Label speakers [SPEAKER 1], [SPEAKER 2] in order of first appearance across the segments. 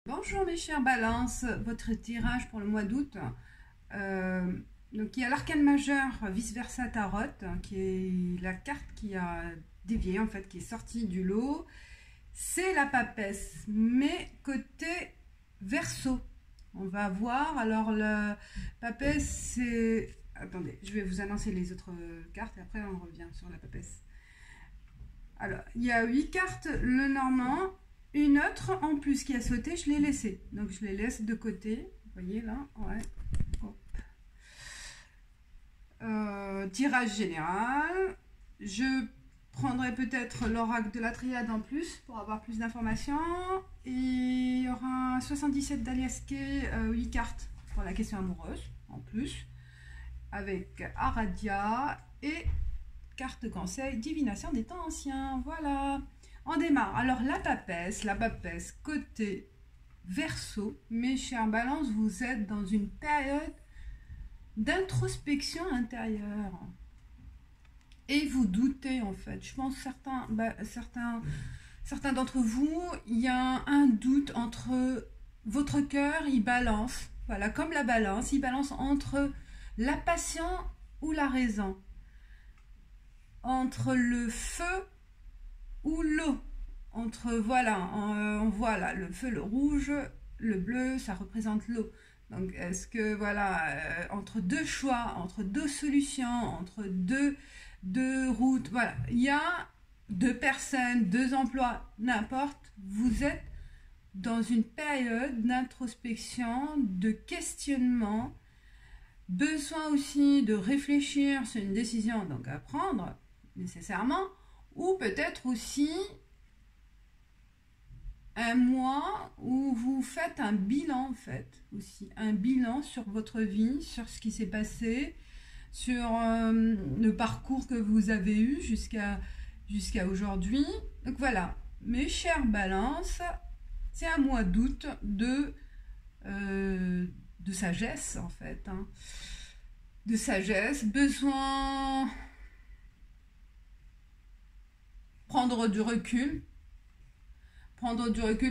[SPEAKER 1] Bonjour mes chers balances, votre tirage pour le mois d'août. Donc il y a l'arcane majeur vice versa tarot, qui est la carte qui a dévié en fait, qui est sortie du lot. C'est la papesse, mais côté verso. On va voir. Alors le papesse, c'est... Attendez, je vais vous annoncer les autres cartes et après on revient sur la papesse. Alors, il y a 8 cartes, le normand. Une autre en plus qui a sauté, je l'ai laissée. Donc je les laisse de côté. Vous voyez là, ouais. Hop. Tirage général. Je prendrai peut-être l'oracle de la triade en plus pour avoir plus d'informations. Et il y aura 77 d'Aliaske, 8 cartes pour la question amoureuse en plus. Avec Aradia et carte conseil, divination des temps anciens. Voilà. On démarre. Alors la papesse côté verso, mes chers balances, vous êtes dans une période d'introspection intérieure. Et vous doutez en fait. Je pense certains d'entre vous, il y a un doute entre votre cœur, il balance. Voilà, comme la balance, il balance entre la passion ou la raison. Entre le feu ou l'eau, entre on voit là le feu, le rouge, le bleu, ça représente l'eau. Donc est-ce que voilà, entre deux choix, entre deux solutions, entre deux routes, voilà, il y a deux personnes, deux emplois, n'importe, vous êtes dans une période d'introspection, de questionnement, besoin aussi de réfléchir sur une décision donc à prendre nécessairement, ou peut-être aussi un mois où vous faites un bilan en fait, aussi un bilan sur votre vie, sur ce qui s'est passé, sur le parcours que vous avez eu jusqu'à aujourd'hui. Donc voilà, mes chères balances, c'est un mois d'août de sagesse en fait, hein. De sagesse, besoin prendre du recul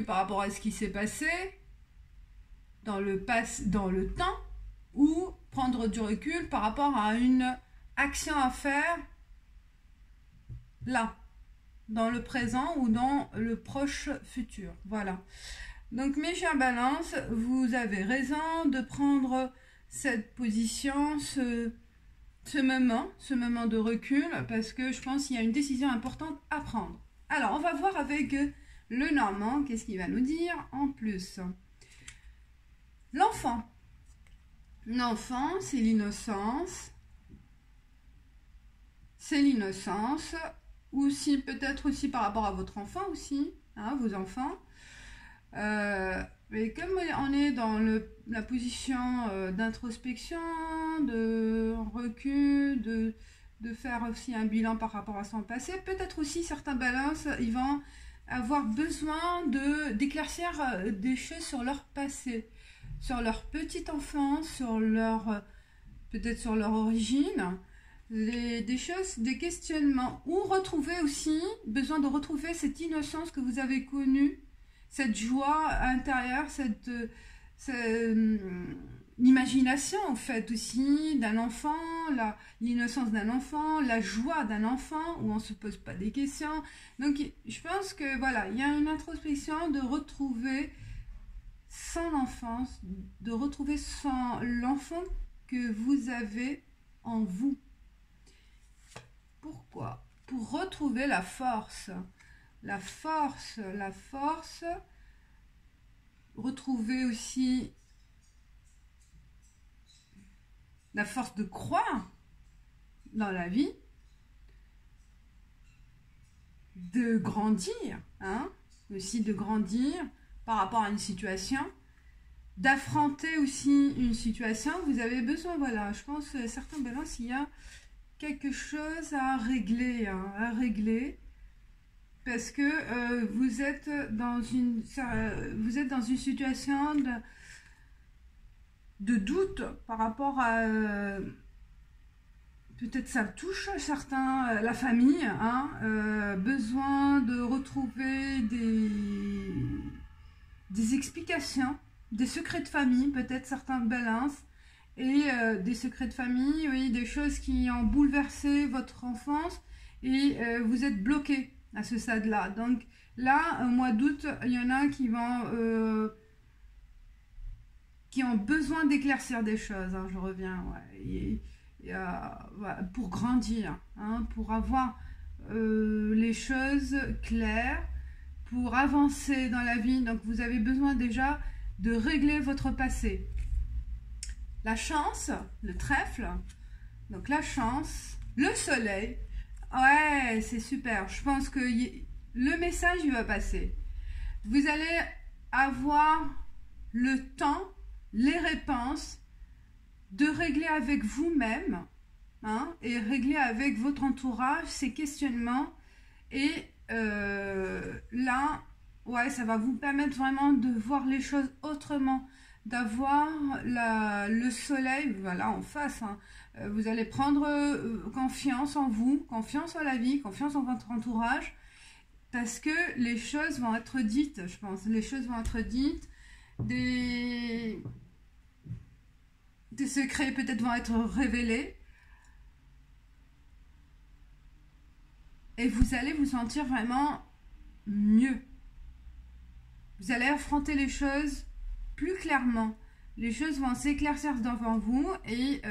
[SPEAKER 1] par rapport à ce qui s'est passé dans le temps, ou prendre du recul par rapport à une action à faire là, dans le présent ou dans le proche futur. Voilà. Donc mes chers balances, vous avez raison de prendre cette position, ce moment de recul, parce que je pense qu'il y a une décision importante à prendre. Alors, on va voir avec le normand, qu'est-ce qu'il va nous dire en plus. L'enfant. L'enfant, c'est l'innocence. C'est l'innocence. Aussi, peut-être aussi par rapport à votre enfant aussi, hein, vos enfants. Mais comme on est dans la position d'introspection, de recul, de faire aussi un bilan par rapport à son passé, peut-être aussi certains balances, ils vont avoir besoin d'éclaircir des choses sur leur passé, sur leur petite enfance, peut-être sur leur origine, des choses, des questionnements, ou besoin de retrouver cette innocence que vous avez connue, cette joie intérieure, cette l'imagination en fait aussi d'un enfant, l'innocence d'un enfant, la joie d'un enfant où on ne se pose pas des questions. Donc je pense que voilà, il y a une introspection de retrouver son enfance, de retrouver l'enfant que vous avez en vous. Pourquoi? Pour retrouver la force. La force, retrouver aussi la force de croire dans la vie, de grandir, hein, aussi de grandir par rapport à une situation, d'affronter aussi une situation. Vous avez besoin, voilà, je pense certains balances, il y a quelque chose à régler, hein, parce que vous êtes dans une situation de doute par rapport à peut-être ça touche certains, la famille, hein, besoin de retrouver des explications, des secrets de famille, peut-être certains balances, et des secrets de famille, oui, des choses qui ont bouleversé votre enfance, et vous êtes bloqué à ce stade-là. Donc là, au mois d'août, il y en a qui ont besoin d'éclaircir des choses, hein, je reviens, ouais, voilà, pour grandir, hein, pour avoir les choses claires, pour avancer dans la vie. Donc vous avez besoin déjà de régler votre passé. La chance, le trèfle, donc la chance, le soleil, ouais, c'est super. Je pense que le message, il va passer. Vous allez avoir le temps, les réponses de régler avec vous-même, hein, et régler avec votre entourage ces questionnements. Et là, ouais, ça va vous permettre vraiment de voir les choses autrement, d'avoir le soleil, voilà, en face, hein. Vous allez prendre confiance en vous, confiance en la vie, confiance en votre entourage, parce que les choses vont être dites, je pense. Les choses vont être dites, des secrets peut-être vont être révélés, et vous allez vous sentir vraiment mieux. Vous allez affronter les choses plus clairement. Les choses vont s'éclaircir devant vous, et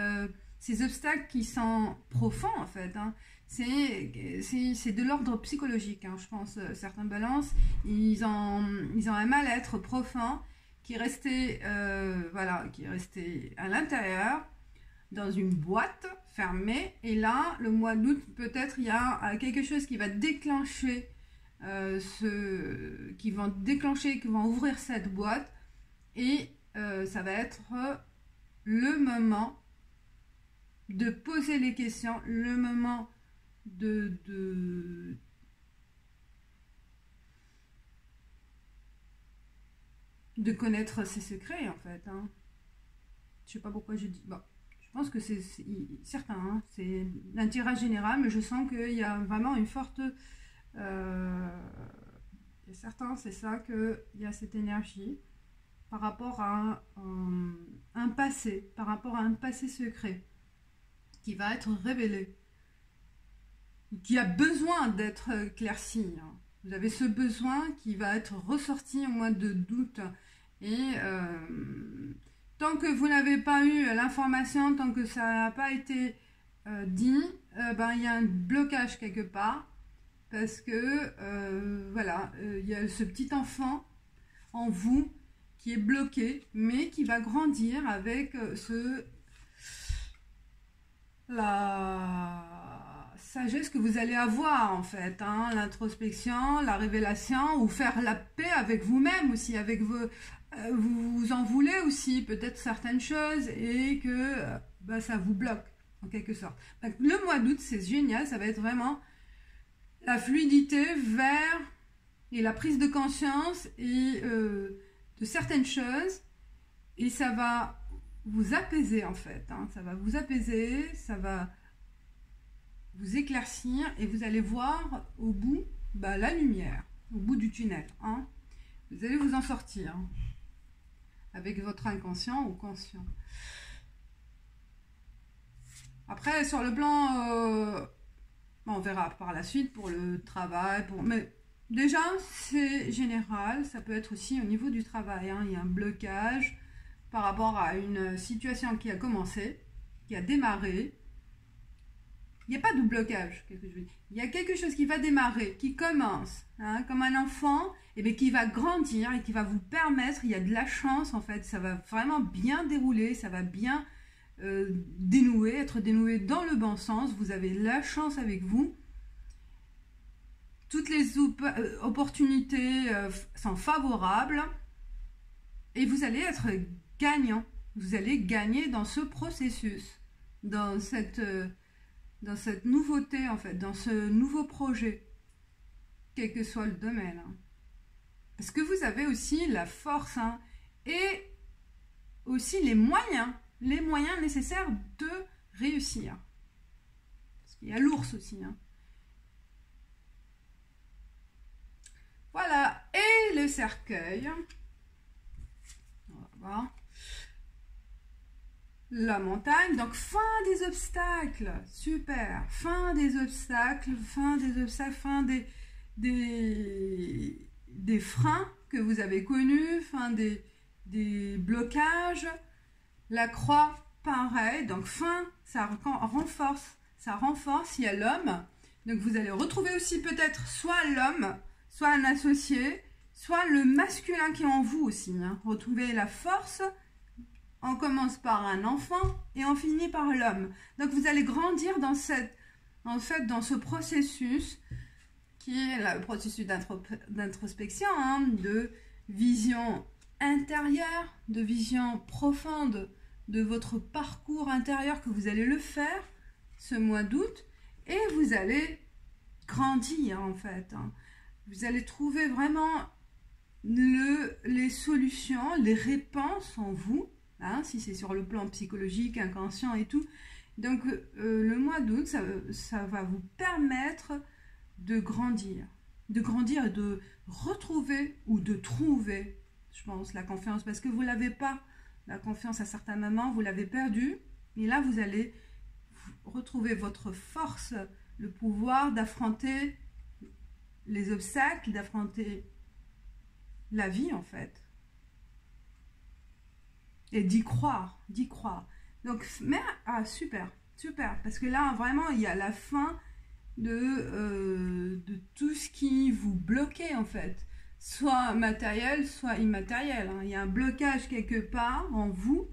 [SPEAKER 1] ces obstacles qui sont profonds, en fait, hein, c'est de l'ordre psychologique, hein, je pense. Certaines balances, ils ont un mal-être profond qui est resté, voilà, qui est resté à l'intérieur, dans une boîte fermée. Et là, le mois d'août, peut-être il y a quelque chose qui va déclencher, qui vont ouvrir cette boîte, et ça va être le moment de poser les questions, le moment de connaître ses secrets, en fait, hein. Je sais pas pourquoi je dis... Bon, je pense que c'est certain, hein, c'est un tirage général, mais je sens qu'il y a vraiment une forte... c'est certain, c'est ça, qu'il y a cette énergie par rapport à un passé, par rapport à un passé secret qui va être révélé, qui a besoin d'être éclairci, hein. Vous avez ce besoin qui va être ressorti au mois d'août. Et tant que vous n'avez pas eu l'information, tant que ça n'a pas été dit, ben, il y a un blocage quelque part. Parce que, voilà, il y a ce petit enfant en vous qui est bloqué, mais qui va grandir avec la sagesse que vous allez avoir, en fait, hein, l'introspection, la révélation, ou faire la paix avec vous-même aussi, avec vous en voulez aussi peut-être certaines choses, et que bah, ça vous bloque en quelque sorte. Donc, le mois d'août, c'est génial, ça va être vraiment la fluidité vers et la prise de conscience et de certaines choses, et ça va vous apaiser, en fait, hein, ça va vous apaiser, ça va vous éclaircir, et vous allez voir au bout, bah, la lumière, au bout du tunnel, hein. Vous allez vous en sortir, hein, avec votre inconscient ou conscient. Après, sur le plan, on verra par la suite pour le travail, mais déjà, c'est général, ça peut être aussi au niveau du travail, hein. Il y a un blocage par rapport à une situation qui a commencé, qui a démarré. Il n'y a pas de blocage, il y a quelque chose qui va démarrer, qui commence, hein, comme un enfant, et bien qui va grandir et qui va vous permettre, il y a de la chance, en fait, ça va vraiment bien dérouler, ça va bien dénouer, être dénoué dans le bon sens. Vous avez la chance avec vous, toutes les opportunités sont favorables, et vous allez être gagnant, vous allez gagner dans ce processus, dans cette nouveauté, en fait, dans ce nouveau projet, quel que soit le domaine, hein. Parce que vous avez aussi la force, hein, et aussi les moyens nécessaires de réussir. Parce qu'il y a l'ours aussi, hein. Voilà, et le cercueil. la montagne, donc fin des obstacles, super, fin des obstacles, fin des freins que vous avez connus, fin des blocages. La croix, pareil, donc fin, ça renforce, il y a l'homme, donc vous allez retrouver aussi peut-être soit l'homme, soit un associé, soit le masculin qui est en vous aussi, hein. Retrouvez la force. On commence par un enfant et on finit par l'homme. Donc vous allez grandir dans dans ce processus qui est le processus d'introspection, hein, de vision intérieure, de vision profonde de votre parcours intérieur que vous allez le faire ce mois d'août et vous allez grandir en fait, hein. Vous allez trouver vraiment les solutions, les réponses en vous. Hein, si c'est sur le plan psychologique, inconscient et tout. Donc le mois d'août, ça va vous permettre de grandir et de retrouver ou de trouver, je pense, la confiance. Parce que vous ne l'avez pas, la confiance à certains moments, vous l'avez perdue. Et là, vous allez retrouver votre force, le pouvoir d'affronter les obstacles, d'affronter la vie en fait. Et d'y croire. Donc, super, parce que là, vraiment, il y a la fin de tout ce qui vous bloquait, en fait. Soit matériel, soit immatériel, hein. Il y a un blocage quelque part en vous,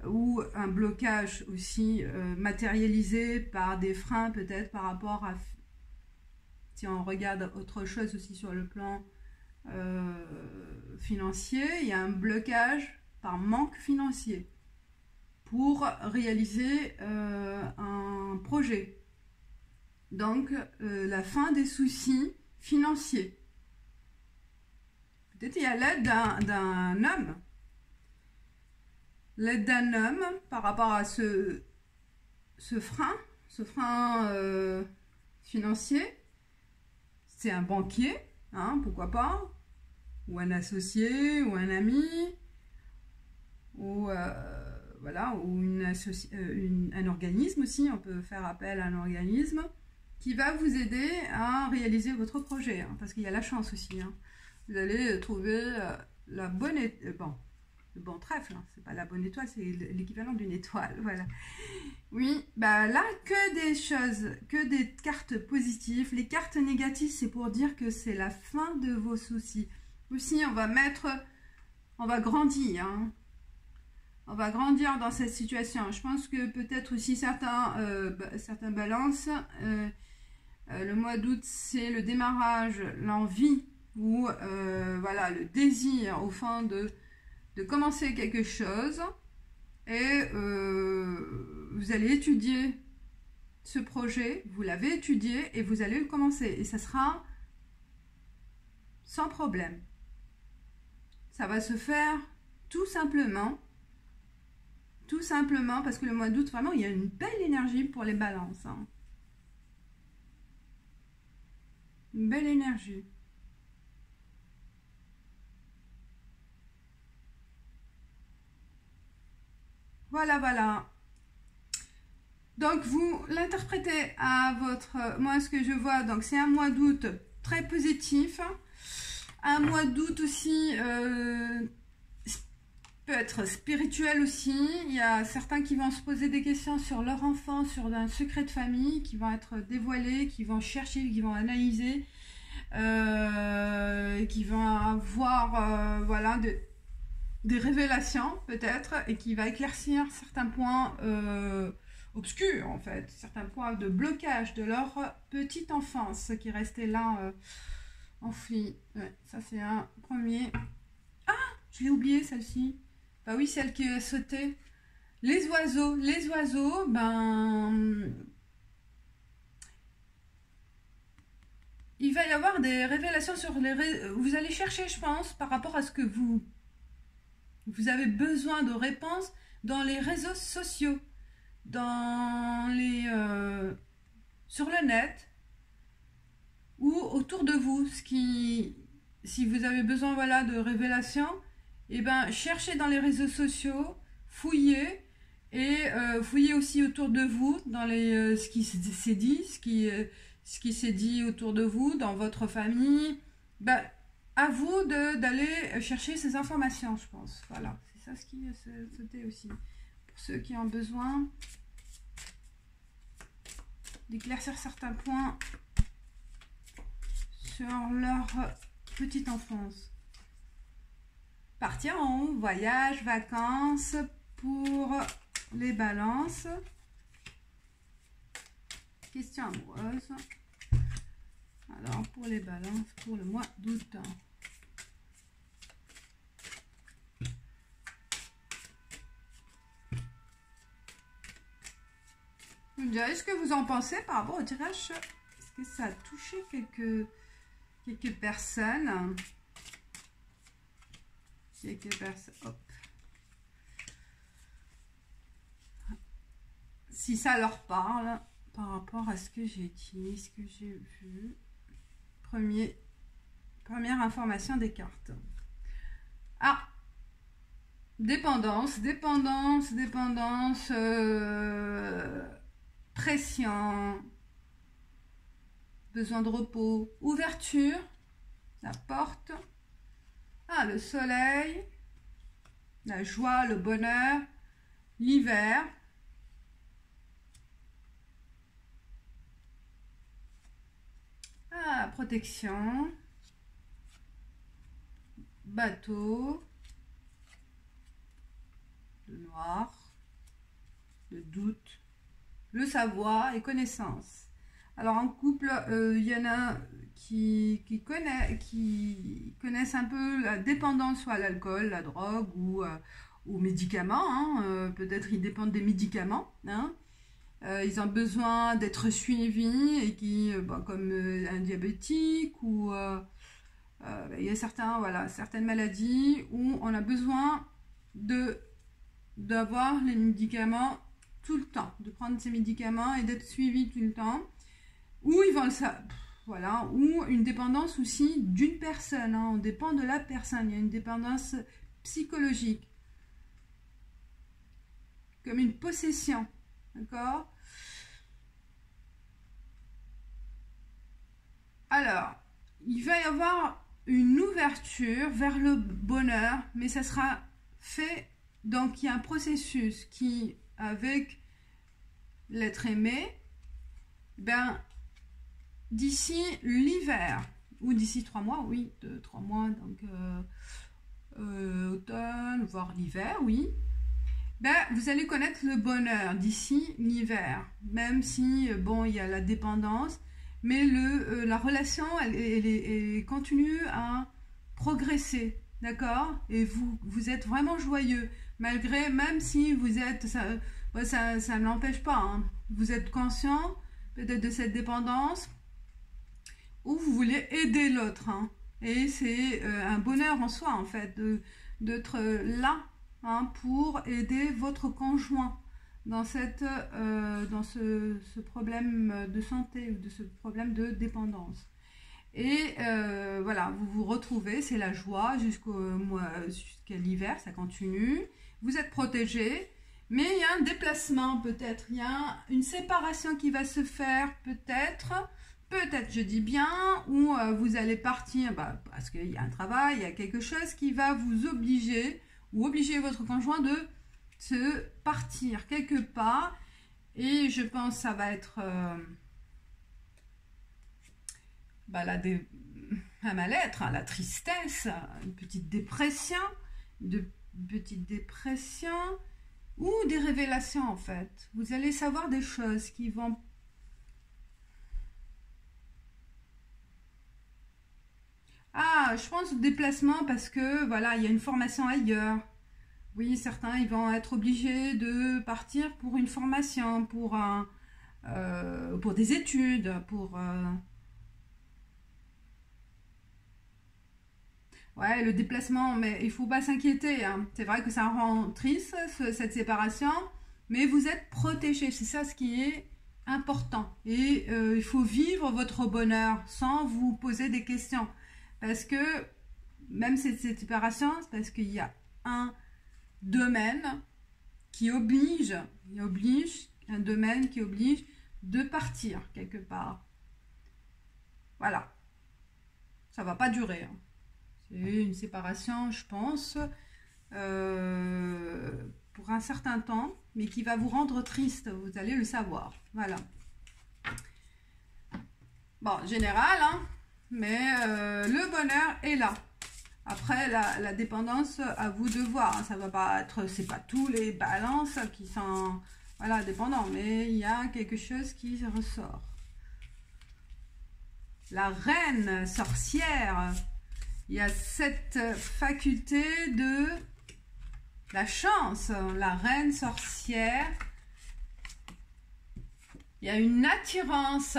[SPEAKER 1] ou un blocage aussi matérialisé par des freins, peut-être, par rapport à... Si on regarde autre chose aussi sur le plan financier, il y a un blocage par manque financier pour réaliser un projet. Donc, la fin des soucis financiers. Peut-être il y a l'aide d'un homme. L'aide d'un homme par rapport à ce frein financier. C'est un banquier, hein, pourquoi pas, ou un associé, ou un ami, ou voilà, ou un organisme aussi, on peut faire appel à un organisme qui va vous aider à réaliser votre projet, hein, parce qu'il y a la chance aussi, hein. Vous allez trouver le bon trèfle, hein. C'est pas la bonne étoile, c'est l'équivalent d'une étoile, voilà. Oui, bah là, que des choses, que des cartes positives. Les cartes négatives, c'est pour dire que c'est la fin de vos soucis. Aussi, on va grandir, hein. On va grandir dans cette situation. Je pense que peut-être aussi certains balances, le mois d'août, c'est le démarrage, l'envie ou voilà, le désir au fond de commencer quelque chose. Et vous allez étudier ce projet, vous l'avez étudié et vous allez le commencer. Et ça sera sans problème. Ça va se faire tout simplement parce que le mois d'août, vraiment, il y a une belle énergie pour les balances, hein. Une belle énergie. Voilà. Donc, vous l'interprétez à votre... Moi, ce que je vois, donc c'est un mois d'août très positif. Un mois d'août aussi peut être spirituel aussi. Il y a certains qui vont se poser des questions sur leur enfant, sur un secret de famille, qui vont être dévoilés, qui vont chercher, qui vont analyser, qui vont avoir voilà, des révélations peut-être, et qui va éclaircir certains points obscurs en fait, certains points de blocage de leur petite enfance qui restait là enfouie. Ouais, ça c'est un premier. Ah, je l'ai oublié celle-ci. Bah oui, celle qui a sauté. Les oiseaux, ben il va y avoir des révélations sur les vous allez chercher, je pense, par rapport à ce que vous avez besoin de réponses dans les réseaux sociaux, dans les sur le net ou autour de vous. Si vous avez besoin, voilà, de révélations, et ben cherchez dans les réseaux sociaux, fouillez, Et fouillez aussi autour de vous, dans ce qui s'est dit, ce qui s'est dit autour de vous, dans votre famille. Ben, à vous d'aller chercher ces informations, je pense. Voilà, c'est ça ce qui c'était aussi. Pour ceux qui ont besoin d'éclaircir certains points sur leur petite enfance. Partir en voyage, vacances pour les balances. Question amoureuse. Alors, pour les balances, pour le mois d'août. Vous me direz ce que vous en pensez par rapport au tirage. Est-ce que ça a touché quelques personnes? Quelques personnes. Hop. Si ça leur parle par rapport à ce que j'ai dit, ce que j'ai vu. Première information des cartes. Ah, dépendance, pression, besoin de repos, ouverture, la porte, ah, le soleil, la joie, le bonheur, l'hiver, ah, protection, bateau, le noir, le doute, le savoir et connaissance. Alors en couple, il y en a qui connaissent un peu la dépendance, soit à l'alcool, la drogue ou aux médicaments. Hein. Peut-être ils dépendent des médicaments. Hein. Ils ont besoin d'être suivis et comme un diabétique ou il y a certaines maladies où on a besoin d'avoir les médicaments tout le temps, de prendre ces médicaments et d'être suivi tout le temps. Ou ils vont voilà, ou une dépendance aussi d'une personne. Hein. On dépend de la personne. Il y a une dépendance psychologique, comme une possession, d'accord? Alors, il va y avoir une ouverture vers le bonheur, mais ça sera fait. Donc, il y a un processus qui, avec l'être aimé, ben, d'ici l'hiver, ou d'ici 3 mois, oui, 3 mois, donc automne, voire l'hiver, oui, ben, vous allez connaître le bonheur d'ici l'hiver, même si, bon, il y a la dépendance, mais la relation, elle continue à progresser, d'accord? Et vous êtes vraiment joyeux, même si vous êtes, ça ne l'empêche pas, hein. Vous êtes conscient peut-être de cette dépendance, ou vous voulez aider l'autre, hein. Et c'est un bonheur en soi, en fait, d'être là, hein, pour aider votre conjoint dans ce problème de santé ou de ce problème de dépendance. Et voilà, vous vous retrouvez, c'est la joie jusqu'à l'hiver, ça continue. Vous êtes protégé, mais il y a un déplacement peut-être, il y a une séparation qui va se faire peut-être, je dis bien, où vous allez partir parce qu'il y a un travail, il y a quelque chose qui va vous obliger, ou obliger votre conjoint de se partir quelque part. Et je pense que ça va être un mal-être, hein, la tristesse, une petite dépression, ou des révélations en fait. Vous allez savoir des choses qui vont... Ah, je pense au déplacement parce que voilà, il y a une formation ailleurs. Oui, certains, ils vont être obligés de partir pour une formation, pour des études, Ouais, le déplacement, mais il faut pas s'inquiéter, hein. C'est vrai que ça rend triste, cette séparation, mais vous êtes protégés, c'est ça ce qui est important. Et il faut vivre votre bonheur sans vous poser des questions. Parce que, même cette séparation, c'est parce qu'il y a un domaine qui oblige, un domaine qui oblige de partir quelque part. Voilà. Ça va pas durer. Hein. C'est une séparation, je pense, pour un certain temps, mais qui va vous rendre triste, vous allez le savoir. Voilà. Bon, général, hein, mais le bonheur est là. Après, la dépendance, à vous de voir. Hein, ça va pas être, c'est pas tous les balances qui sont, voilà, dépendants, mais il y a quelque chose qui ressort. La reine sorcière, il y a cette faculté de la chance. La reine sorcière, il y a une attirance.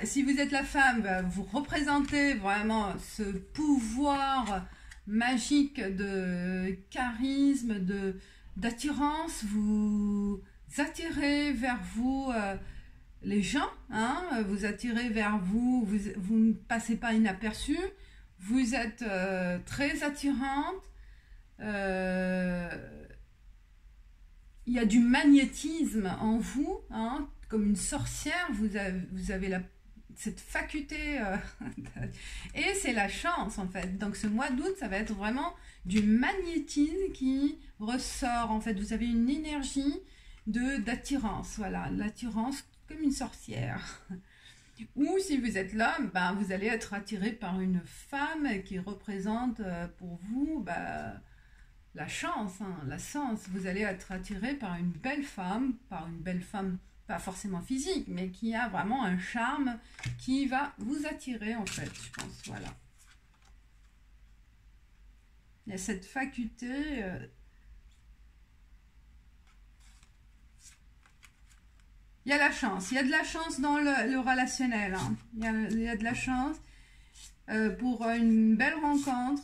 [SPEAKER 1] Si vous êtes la femme, vous représentez vraiment ce pouvoir magique de charisme, d'attirance. Vous attirez vers vous les gens, hein, vous attirez vers vous, vous ne passez pas inaperçu, vous êtes très attirante, il y a du magnétisme en vous, hein, comme une sorcière, vous avez cette faculté, et c'est la chance en fait. Donc ce mois d'août, ça va être vraiment du magnétisme qui ressort, en fait, vous avez une énergie d'attirance, voilà, l'attirance comme une sorcière. Ou si vous êtes l'homme, ben, vous allez être attiré par une femme qui représente pour vous la chance, hein, la chance. Vous allez être attiré par une belle femme pas forcément physique, mais qui a vraiment un charme qui va vous attirer en fait, je pense, voilà. Il y a cette faculté... il y a la chance, il y a de la chance dans le relationnel. Hein. Il y a de la chance pour une belle rencontre.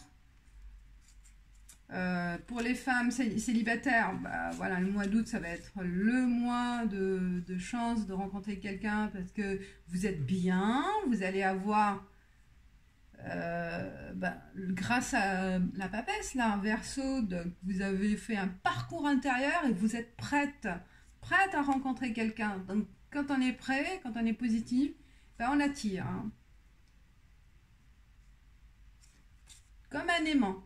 [SPEAKER 1] Pour les femmes célibataires, bah, voilà, le mois d'août, ça va être le mois de chance de rencontrer quelqu'un parce que vous êtes bien, vous allez avoir, grâce à la papesse, là, Verseau, vous avez fait un parcours intérieur et vous êtes prête à rencontrer quelqu'un. Donc quand on est prêt, quand on est positif, ben, on attire. Hein. Comme un aimant.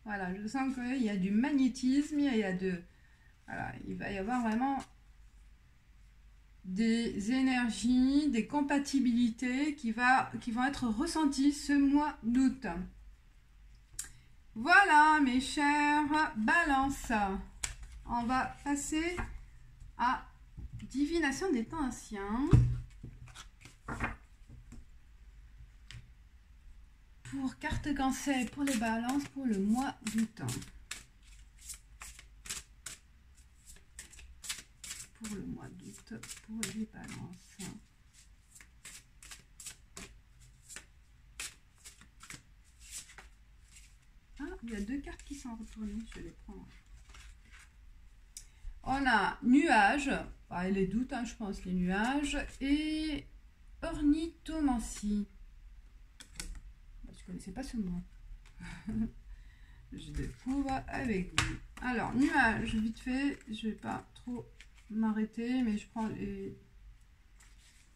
[SPEAKER 1] Voilà, je sens qu'il y a du magnétisme, voilà, il va y avoir vraiment des énergies, des compatibilités qui vont être ressenties ce mois d'août. Voilà mes chers balances. On va passer à divination des temps anciens. Pour carte conseil pour les balances pour le mois d'août. Pour le mois d'août, pour les balances. Ah, il y a deux cartes qui sont retournées, je vais les prendre. On a nuages, les doutes, hein, je pense, les nuages, et ornithomancie. Je ne connaissais pas ce mot. Je découvre avec vous. Alors, nuages, vite fait, je ne vais pas trop m'arrêter, mais je prends les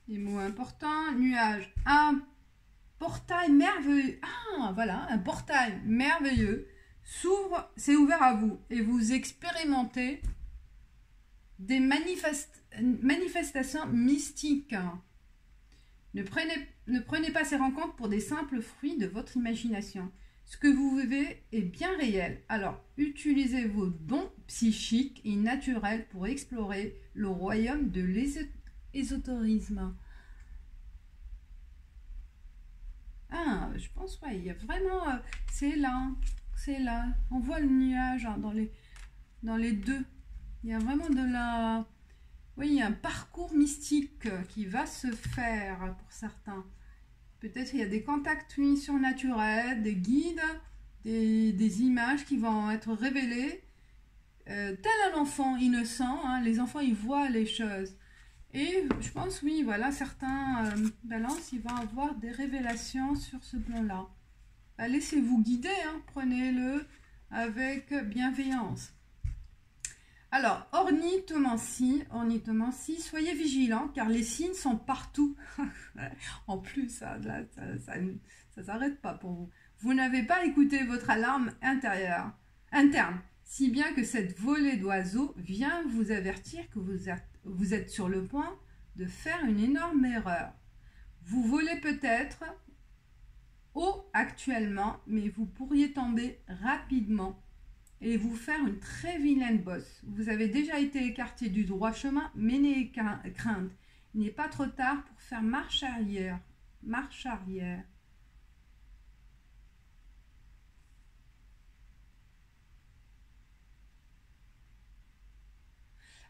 [SPEAKER 1] mots importants. Nuages, un portail merveilleux. Ah, voilà, un portail merveilleux s'ouvre, c'est ouvert à vous, et vous expérimentez des manifestations mystiques. Ne prenez pas ces rencontres pour des simples fruits de votre imagination. Ce que vous vivez est bien réel. Alors, utilisez vos dons psychiques et naturels pour explorer le royaume de l'ésotérisme. Ah, je pense, ouais, il y a vraiment... c'est là. On voit le nuage hein, dans les deux. Il y a vraiment oui, il y a un parcours mystique qui va se faire pour certains. Peut-être il y a des contacts surnaturels, des guides, des images qui vont être révélées. Tel un enfant innocent, hein, les enfants ils voient les choses. Et je pense, oui, voilà, certains balances, ils vont avoir des révélations sur ce plan-là. Laissez-vous guider, hein, prenez-le avec bienveillance. Alors, ornithomancie, soyez vigilants car les signes sont partout. En plus, ça s'arrête pas pour vous. Vous n'avez pas écouté votre alarme interne, si bien que cette volée d'oiseaux vient vous avertir que vous êtes sur le point de faire une énorme erreur. Vous volez peut-être haut actuellement, mais vous pourriez tomber rapidement et vous faire une très vilaine bosse. Vous avez déjà été écarté du droit chemin, mais n'ayez crainte. Il n'est pas trop tard pour faire marche arrière. Marche arrière.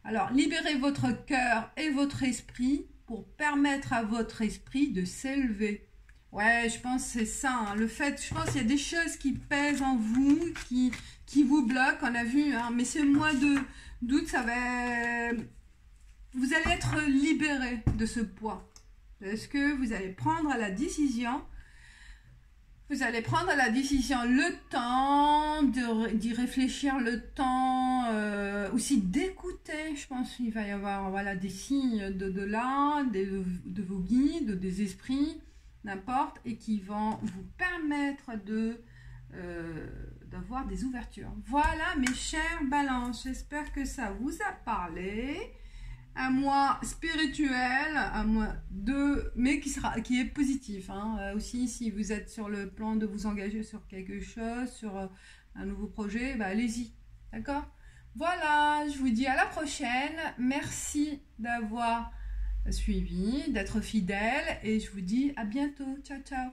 [SPEAKER 1] Alors, libérez votre cœur et votre esprit pour permettre à votre esprit de s'élever. Ouais, je pense que c'est ça. Hein. Je pense qu'il y a des choses qui pèsent en vous, qui vous bloquent. On a vu, hein, mais ce mois d'août, vous allez être libéré de ce poids. Est-ce que vous allez prendre la décision? Vous allez prendre la décision, le temps d'y réfléchir, le temps aussi d'écouter. Je pense qu'il va y avoir voilà, des signes de là, de vos guides, des esprits, n'importe, et qui vont vous permettre d'avoir des ouvertures. Voilà mes chers balances, j'espère que ça vous a parlé. Un mois spirituel, un mois mais qui est positif. Hein. Aussi, si vous êtes sur le plan de vous engager sur quelque chose, sur un nouveau projet, bah, allez-y. D'accord? Voilà, je vous dis à la prochaine. Merci d'avoir suivi, d'être fidèle et je vous dis à bientôt. Ciao, ciao.